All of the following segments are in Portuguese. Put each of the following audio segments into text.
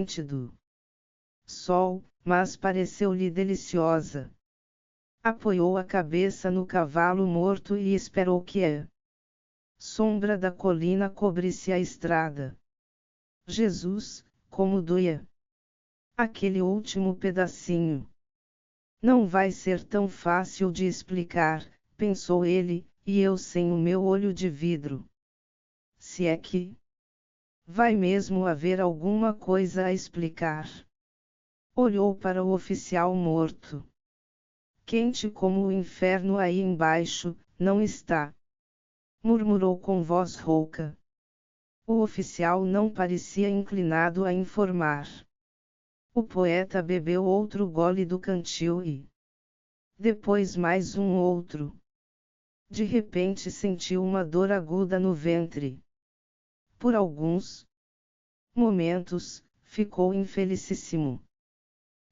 do sol, mas pareceu-lhe deliciosa. Apoiou a cabeça no cavalo morto e esperou que a sombra da colina cobrisse a estrada. Jesus, como doía aquele último pedacinho. Não vai ser tão fácil de explicar, pensou ele, e eu sem o meu olho de vidro. Se é que vai mesmo haver alguma coisa a explicar. Olhou para o oficial morto. Quente como o inferno aí embaixo, não está? Murmurou com voz rouca. O oficial não parecia inclinado a informar. O poeta bebeu outro gole do cantil e depois mais um outro. De repente sentiu uma dor aguda no ventre. Por alguns momentos, ficou infelicíssimo.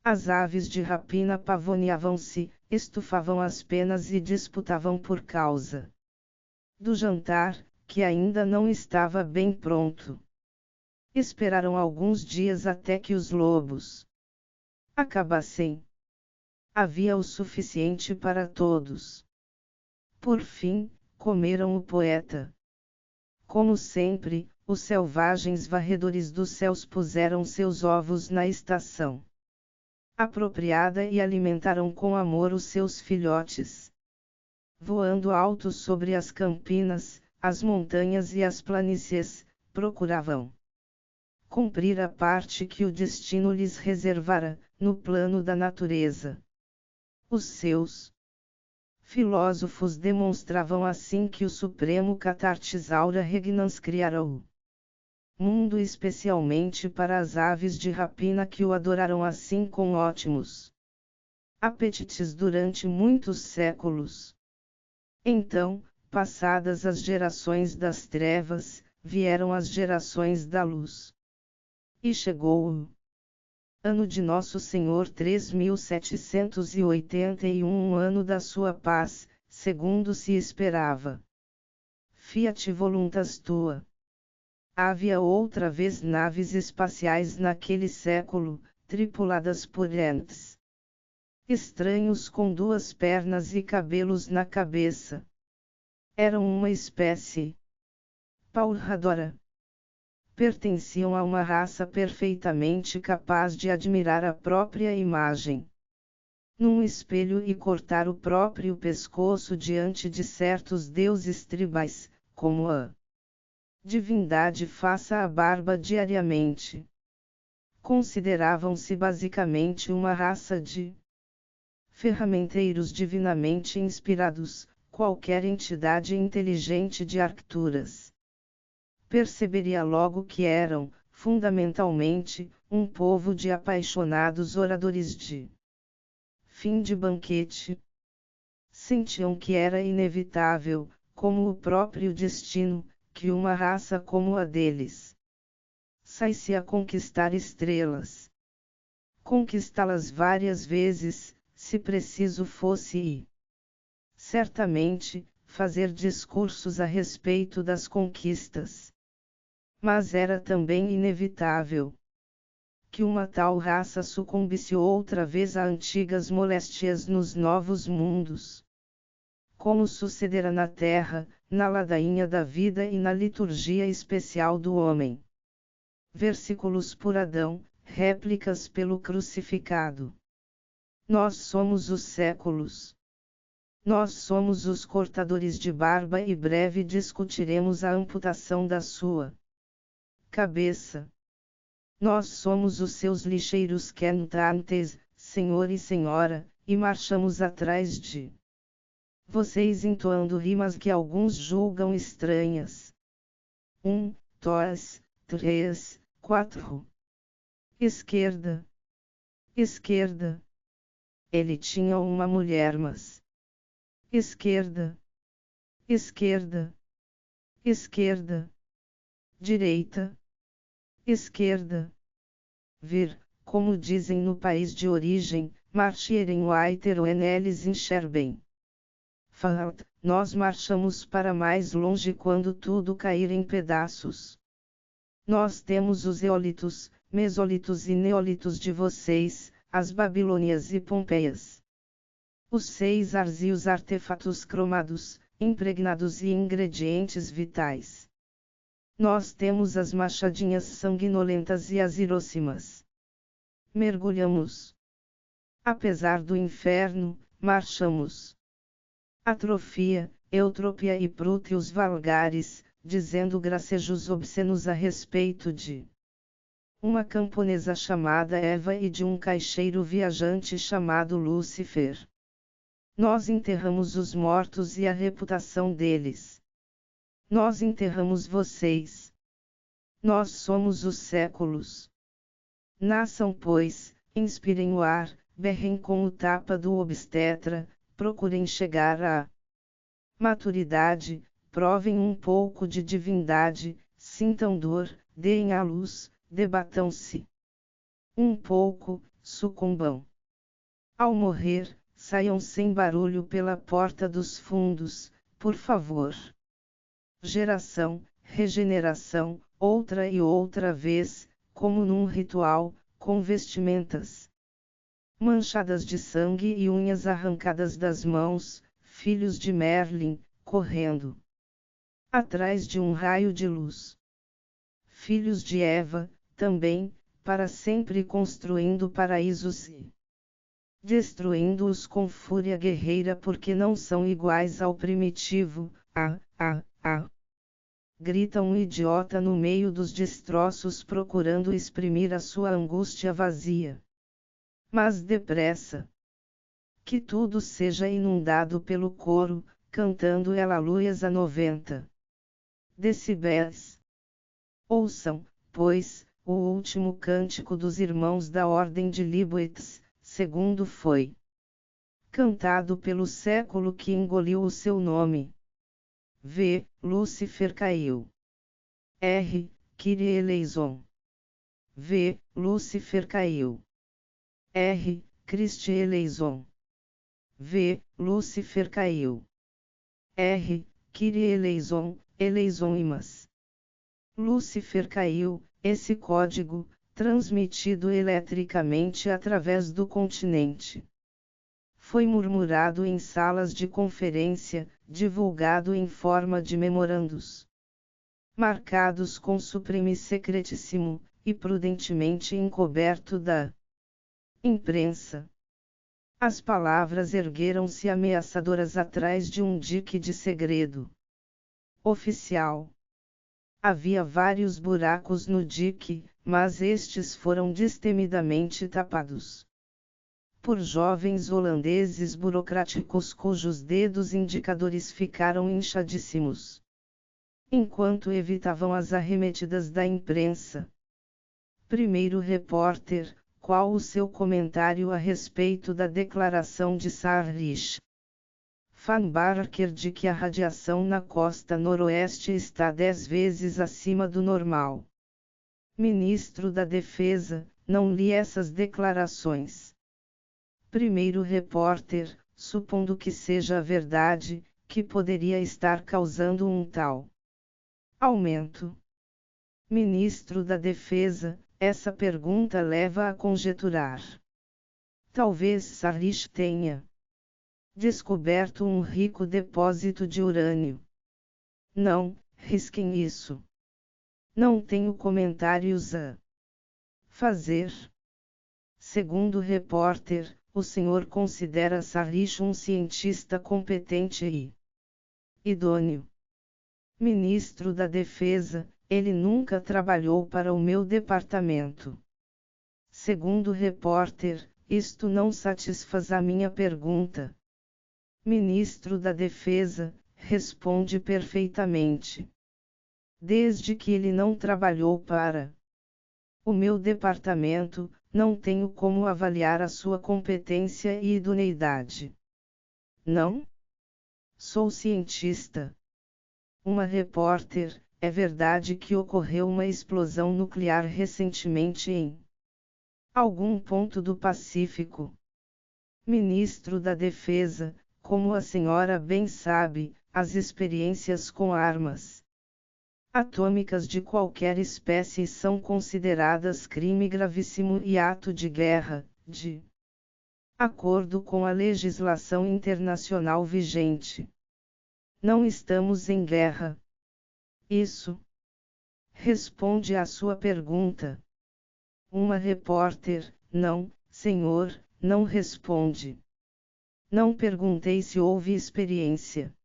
As aves de rapina pavoneavam-se, estufavam as penas e disputavam por causa do jantar, que ainda não estava bem pronto. Esperaram alguns dias até que os lobos acabassem. Havia o suficiente para todos. Por fim, comeram o poeta. Como sempre, os selvagens varredores dos céus puseram seus ovos na estação apropriada e alimentaram com amor os seus filhotes. Voando alto sobre as campinas, as montanhas e as planícies, procuravam cumprir a parte que o destino lhes reservara, no plano da natureza. Os seus filósofos demonstravam assim que o Supremo Catartisaura Regnans criara o mundo especialmente para as aves de rapina que o adoraram assim com ótimos apetites durante muitos séculos. Então, passadas as gerações das trevas, vieram as gerações da luz. E chegou o ano de Nosso Senhor 3781, um ano da sua paz, segundo se esperava. Fiat voluntas tua. Havia outra vez naves espaciais naquele século, tripuladas por entes estranhos com duas pernas e cabelos na cabeça. Eram uma espécie pauradora. Pertenciam a uma raça perfeitamente capaz de admirar a própria imagem num espelho e cortar o próprio pescoço diante de certos deuses tribais, como a divindade faça a barba diariamente. Consideravam-se basicamente uma raça de ferramenteiros divinamente inspirados, qualquer entidade inteligente de Arcturas perceberia logo que eram, fundamentalmente, um povo de apaixonados oradores de fim de banquete. Sentiam que era inevitável, como o próprio destino, que uma raça como a deles saísse a conquistar estrelas. Conquistá-las várias vezes, se preciso fosse, e certamente, fazer discursos a respeito das conquistas. Mas era também inevitável que uma tal raça sucumbisse outra vez a antigas moléstias nos novos mundos. Como sucedera na Terra, na ladainha da vida e na liturgia especial do homem. Versículos por Adão, réplicas pelo crucificado. Nós somos os séculos. Nós somos os cortadores de barba e breve discutiremos a amputação da sua cabeça. Nós somos os seus lixeiros cantantes, senhor e senhora, e marchamos atrás de vocês entoando rimas que alguns julgam estranhas. 1, 2, 3, 4. Esquerda. Esquerda. Ele tinha uma mulher, mas esquerda. Esquerda. Esquerda. Direita. Esquerda. Vir, como dizem no país de origem, marchieren weiter wenn eles enxerben. Falt, nós marchamos para mais longe quando tudo cair em pedaços. Nós temos os eólitos, mesólitos e neólitos de vocês, as Babilônias e Pompeias. Os 6 ars e os artefatos cromados, impregnados e ingredientes vitais. Nós temos as machadinhas sanguinolentas e as Hiróshimas. Mergulhamos. Apesar do inferno, marchamos. Atrofia, eutropia e prúteos valgares, dizendo gracejos obscenos a respeito de uma camponesa chamada Eva e de um caixeiro viajante chamado Lúcifer. Nós enterramos os mortos e a reputação deles. Nós enterramos vocês. Nós somos os séculos. Nasçam, pois, inspirem o ar, berrem com o tapa do obstetra, procurem chegar à maturidade, provem um pouco de divindade, sintam dor, deem à luz, debatam-se. Um pouco, sucumbam. Ao morrer, saiam sem barulho pela porta dos fundos, por favor. Geração, regeneração, outra e outra vez, como num ritual, com vestimentas manchadas de sangue e unhas arrancadas das mãos, filhos de Merlin, correndo atrás de um raio de luz. Filhos de Eva, também, para sempre construindo paraísos e destruindo-os com fúria guerreira porque não são iguais ao primitivo. Grita um idiota no meio dos destroços procurando exprimir a sua angústia vazia. Mas depressa. Que tudo seja inundado pelo coro, cantando Aleluias a 90 decibéis. Ouçam, pois, o último cântico dos irmãos da Ordem de Liboetes, segundo foi cantado pelo século que engoliu o seu nome. V. Lúcifer caiu. R. Kyrie eleison. V. Lúcifer caiu. R. Christe eleison. V. Lúcifer caiu. R. Kyrie eleison, eleison imas. Lúcifer caiu, esse código, transmitido eletricamente através do continente. Foi murmurado em salas de conferência, divulgado em forma de memorandos, marcados com supreme secretissimo, e prudentemente encoberto da imprensa. As palavras ergueram-se ameaçadoras atrás de um dique de segredo oficial. Havia vários buracos no dique, mas estes foram destemidamente tapados por jovens holandeses burocráticos cujos dedos indicadores ficaram inchadíssimos, enquanto evitavam as arremetidas da imprensa. Primeiro repórter, qual o seu comentário a respeito da declaração de Sarrich Van Barker de que a radiação na costa noroeste está 10 vezes acima do normal? Ministro da Defesa, não li essas declarações. Primeiro repórter, supondo que seja verdade, que poderia estar causando um tal aumento? Ministro da Defesa, essa pergunta leva a conjeturar. Talvez Sarrich tenha descoberto um rico depósito de urânio. Não, risquem isso. Não tenho comentários a fazer. Segundo repórter, o senhor considera Sarrich um cientista competente e idôneo. Ministro da Defesa, ele nunca trabalhou para o meu departamento. Segundo repórter, isto não satisfaz a minha pergunta. Ministro da Defesa, responde perfeitamente. Desde que ele não trabalhou para o meu departamento, não tenho como avaliar a sua competência e idoneidade. Não? Sou cientista. Uma repórter, é verdade que ocorreu uma explosão nuclear recentemente em algum ponto do Pacífico. Ministro da Defesa, como a senhora bem sabe, as experiências com armas atômicas de qualquer espécie são consideradas crime gravíssimo e ato de guerra, de acordo com a legislação internacional vigente. Não estamos em guerra. Isso responde à sua pergunta. Uma repórter: não, senhor, não responde. Não perguntei se houve experiência,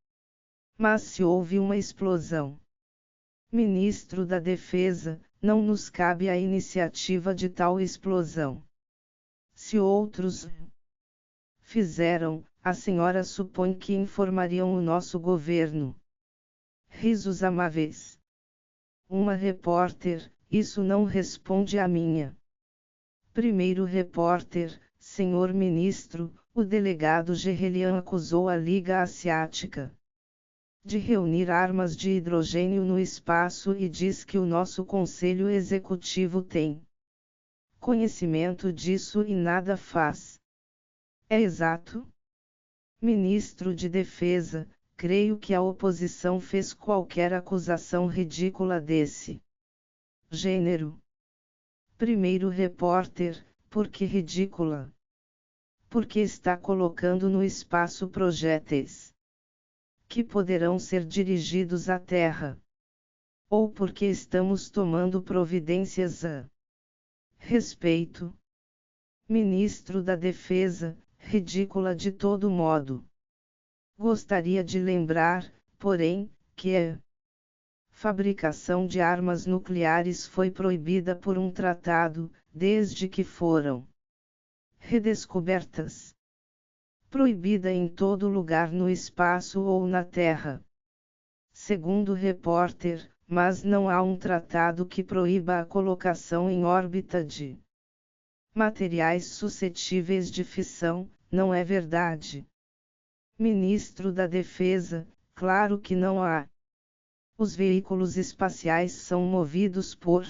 mas se houve uma explosão. Ministro da Defesa: não nos cabe a iniciativa de tal explosão. Se outros fizeram, a senhora supõe que informariam o nosso governo. Risos amáveis. Uma repórter: isso não responde à minha. Primeiro repórter: senhor ministro, o delegado Gerrelian acusou a Liga Asiática de reunir armas de hidrogênio no espaço e diz que o nosso Conselho Executivo tem conhecimento disso e nada faz. É exato? Ministro de Defesa: creio que a oposição fez qualquer acusação ridícula desse gênero. Primeiro repórter: por que ridícula? Porque está colocando no espaço projéteis que poderão ser dirigidos à Terra. Ou porque estamos tomando providências a respeito. Ministro da Defesa: ridícula de todo modo. Gostaria de lembrar, porém, que a fabricação de armas nucleares foi proibida por um tratado, desde que foram redescobertas. Proibida em todo lugar no espaço ou na Terra. Segundo repórter: mas não há um tratado que proíba a colocação em órbita de materiais suscetíveis de fissão, não é verdade? Ministro da Defesa: claro que não há. Os veículos espaciais são movidos por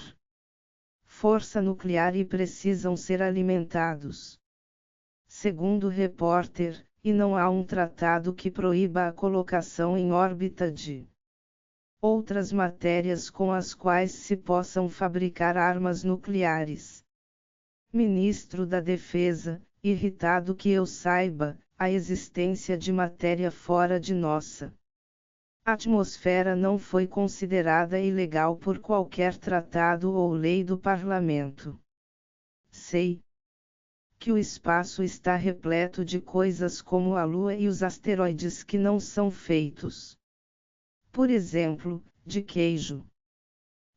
força nuclear e precisam ser alimentados. Segundo repórter: e não há um tratado que proíba a colocação em órbita de outras matérias com as quais se possam fabricar armas nucleares. Ministro da Defesa: irritado que eu saiba, a existência de matéria fora de nossa atmosfera não foi considerada ilegal por qualquer tratado ou lei do Parlamento. Sei que o espaço está repleto de coisas como a Lua e os asteroides que não são feitos, por exemplo, de queijo.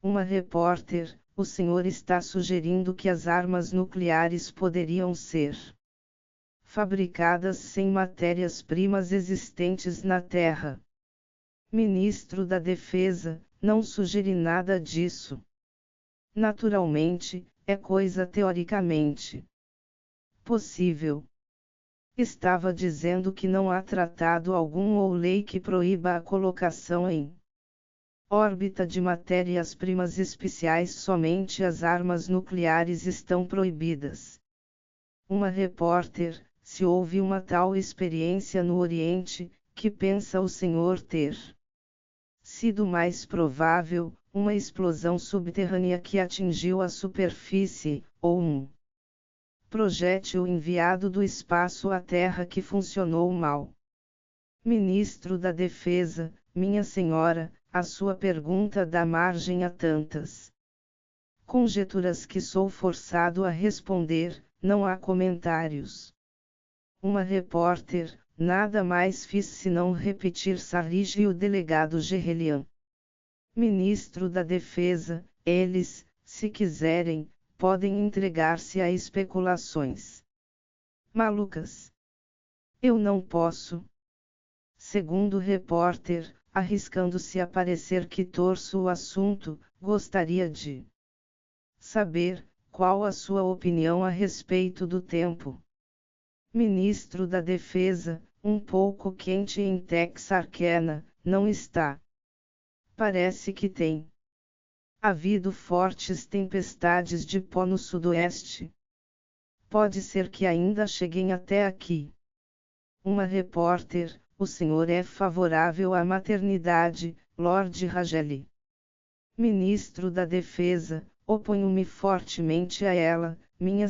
Uma repórter: o senhor está sugerindo que as armas nucleares poderiam ser fabricadas sem matérias-primas existentes na Terra. Ministro da Defesa: não sugeri nada disso. Naturalmente, é coisa teoricamente possível. Estava dizendo que não há tratado algum ou lei que proíba a colocação em órbita de matérias-primas especiais. Somente as armas nucleares estão proibidas. Uma repórter: se houve uma tal experiência no Oriente, que pensa o senhor ter sido mais provável, uma explosão subterrânea que atingiu a superfície, ou um projétil enviado do espaço à Terra que funcionou mal? Ministro da Defesa: minha senhora, a sua pergunta dá margem a tantas conjecturas que sou forçado a responder, não há comentários. Uma repórter: nada mais fiz senão repetir Sarrige e o delegado Gerrelian. Ministro da Defesa: eles, se quiserem, podem entregar-se a especulações malucas. Eu não posso. Segundo repórter, arriscando-se a parecer que torço o assunto, gostaria de saber qual a sua opinião a respeito do tempo. Ministro da Defesa: um pouco quente em Texarkana, não está? Parece que tem havido fortes tempestades de pó no sudoeste. Pode ser que ainda cheguem até aqui. Uma repórter: o senhor é favorável à maternidade, Lord Rageli? Ministro da Defesa, oponho-me fortemente a ela, minha